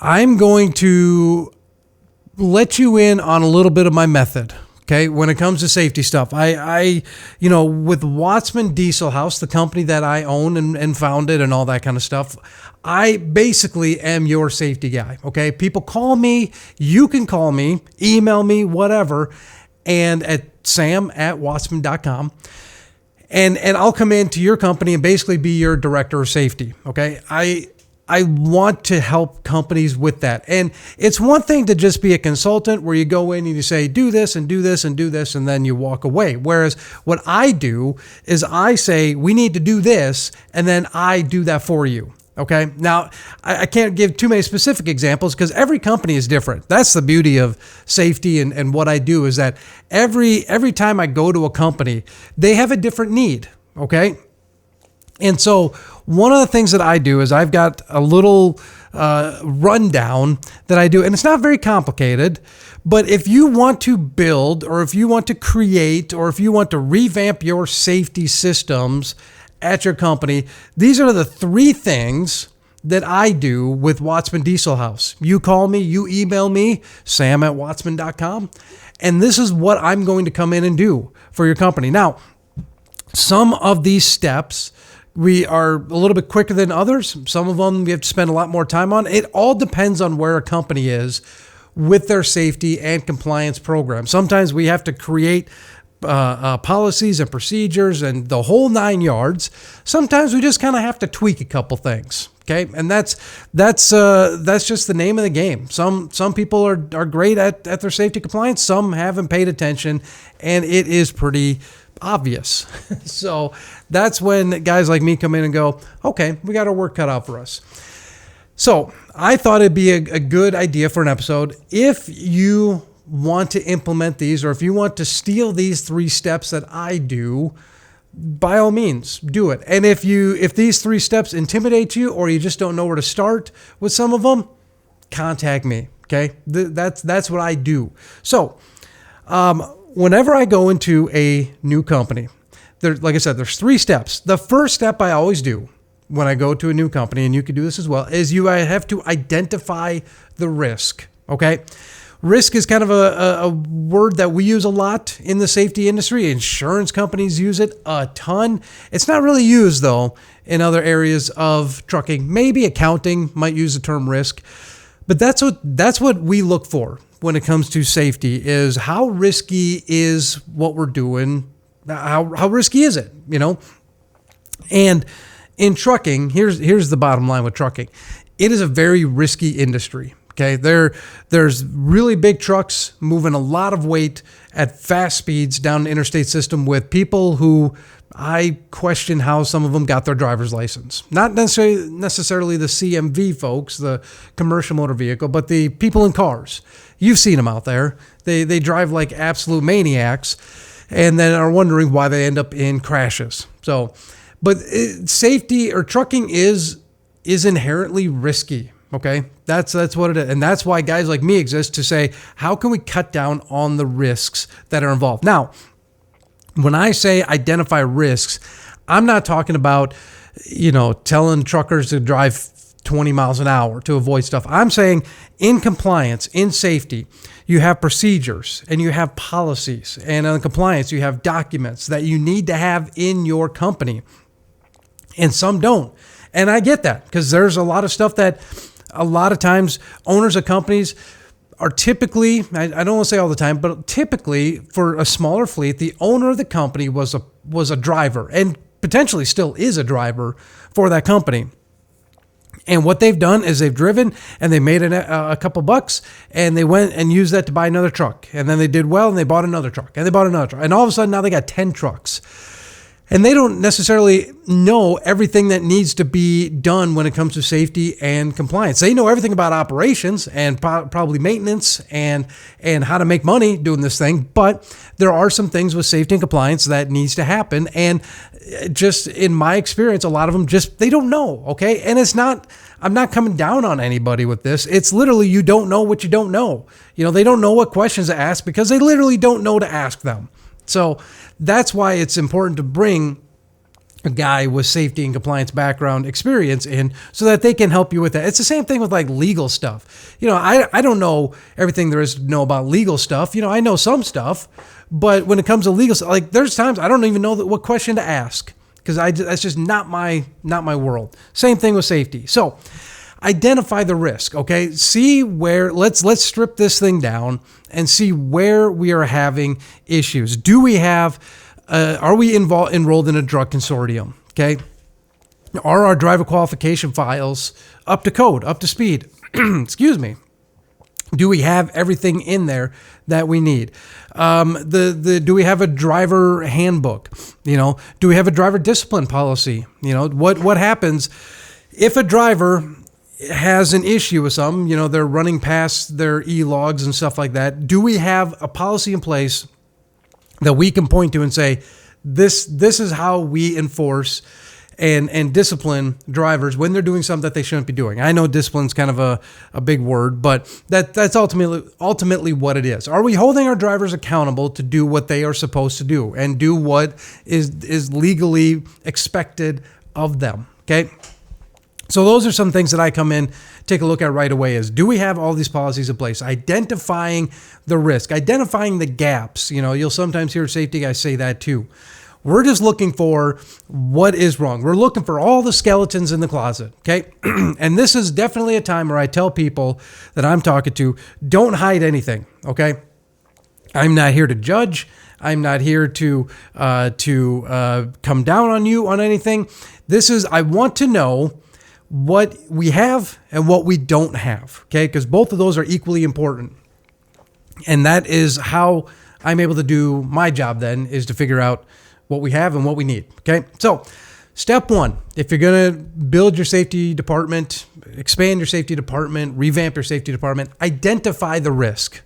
I'm going to let you in on a little bit of my method. Okay, when it comes to safety stuff, I with Wattsman Diesel House, the company that I own and founded and all that kind of stuff, I basically am your safety guy. Okay, people call me, you can call me, email me, whatever, and at sam@wattsman.com. And I'll come into your company and basically be your director of safety. Okay, I want to help companies with that. And it's one thing to just be a consultant where you go in and you say, do this and do this and do this, and then you walk away. Whereas what I do is I say, we need to do this, and then I do that for you. Okay. Now, I can't give too many specific examples because every company is different. That's the beauty of safety and what I do is that every time I go to a company, they have a different need. Okay. And so one of the things that I do is I've got a little rundown that I do, and it's not very complicated, but if you want to build or if you want to create or if you want to revamp your safety systems at your company, these are the 3 things that I do with Wattsman Diesel House. You call me, you email me, sam@wattsman.com, and this is what I'm going to come in and do for your company. Now, some of these steps we are a little bit quicker than others. Some of them we have to spend a lot more time on. It all depends on where a company is with their safety and compliance program. Sometimes we have to create policies and procedures and the whole 9 yards. Sometimes we just kind of have to tweak a couple things. Okay, and that's just the name of the game. Some people are great at their safety compliance. Some haven't paid attention, and it is pretty obvious. So that's when guys like me come in and go, okay, we got our work cut out for us. So I thought it'd be a good idea for an episode. If you want to implement these, or if you want to steal these 3 steps that I do, by all means, do it. And if these 3 steps intimidate you, or you just don't know where to start with some of them, contact me. Okay. That's what I do. So, whenever I go into a new company, like I said, there's 3 steps. The first step I always do when I go to a new company, and you can do this as well, is I have to identify the risk. Okay. Risk is kind of a word that we use a lot in the safety industry. Insurance companies use it a ton. It's not really used though in other areas of trucking. Maybe accounting might use the term risk, but that's what we look for when it comes to safety is how risky is what we're doing. How risky is it, And in trucking, here's the bottom line with trucking. It is a very risky industry. Okay, there's really big trucks moving a lot of weight at fast speeds down the interstate system with people who I question how some of them got their driver's license. Not necessarily the CMV folks, the commercial motor vehicle, but the people in cars. You've seen them out there. They drive like absolute maniacs and then are wondering why they end up in crashes. So, but safety or trucking is inherently risky. Okay, that's what it is. And that's why guys like me exist to say, how can we cut down on the risks that are involved? Now, when I say identify risks, I'm not talking about, telling truckers to drive 20 miles an hour to avoid stuff. I'm saying in compliance, in safety, you have procedures and you have policies, and in compliance, you have documents that you need to have in your company, and some don't. And I get that because there's a lot of stuff that a lot of times owners of companies are typically, I don't want to say all the time, but typically for a smaller fleet, the owner of the company was a driver and potentially still is a driver for that company. And what they've done is they've driven and they made a couple bucks and they went and used that to buy another truck. And then they did well and they bought another truck and they bought another truck. And all of a sudden now they got 10 trucks. And they don't necessarily know everything that needs to be done when it comes to safety and compliance. They know everything about operations and probably maintenance and how to make money doing this thing. But there are some things with safety and compliance that needs to happen. And just in my experience, a lot of them they don't know. Okay. And I'm not coming down on anybody with this. It's literally, you don't know what you don't know. They don't know what questions to ask because they literally don't know to ask them. So that's why it's important to bring a guy with safety and compliance background experience in, so that they can help you with that. It's the same thing with like legal stuff. I don't know everything there is to know about legal stuff. I know some stuff, but when it comes to legal stuff, like there's times I don't even know what question to ask, because that's just not my world. Same thing with safety. So identify the risk. Okay. See where, let's strip this thing down and see where we are having issues. Are we enrolled in a drug consortium? Okay. Are our driver qualification files up to code, up to speed? Excuse me. Do we have everything in there that we need? Do we have a driver handbook? Do we have a driver discipline policy? What happens if a driver has an issue with something? They're running past their e-logs and stuff like that. Do we have a policy in place that we can point to and say, this is how we enforce and discipline drivers when they're doing something that they shouldn't be doing? I know discipline's kind of a big word, but that's ultimately what it is. Are we holding our drivers accountable to do what they are supposed to do and do what is legally expected of them? Okay. So those are some things that I come in, take a look at right away is, do we have all these policies in place? Identifying the risk, identifying the gaps. You'll sometimes hear safety guys say that too. We're just looking for what is wrong. We're looking for all the skeletons in the closet. Okay. And this is definitely a time where I tell people that I'm talking to, don't hide anything. Okay. I'm not here to judge. I'm not here to come down on you on anything. I want to know what we have and what we don't have, okay? Because both of those are equally important. And that is how I'm able to do my job then, is to figure out what we have and what we need, okay? So step one, if you're going to build your safety department, expand your safety department, revamp your safety department, identify the risk.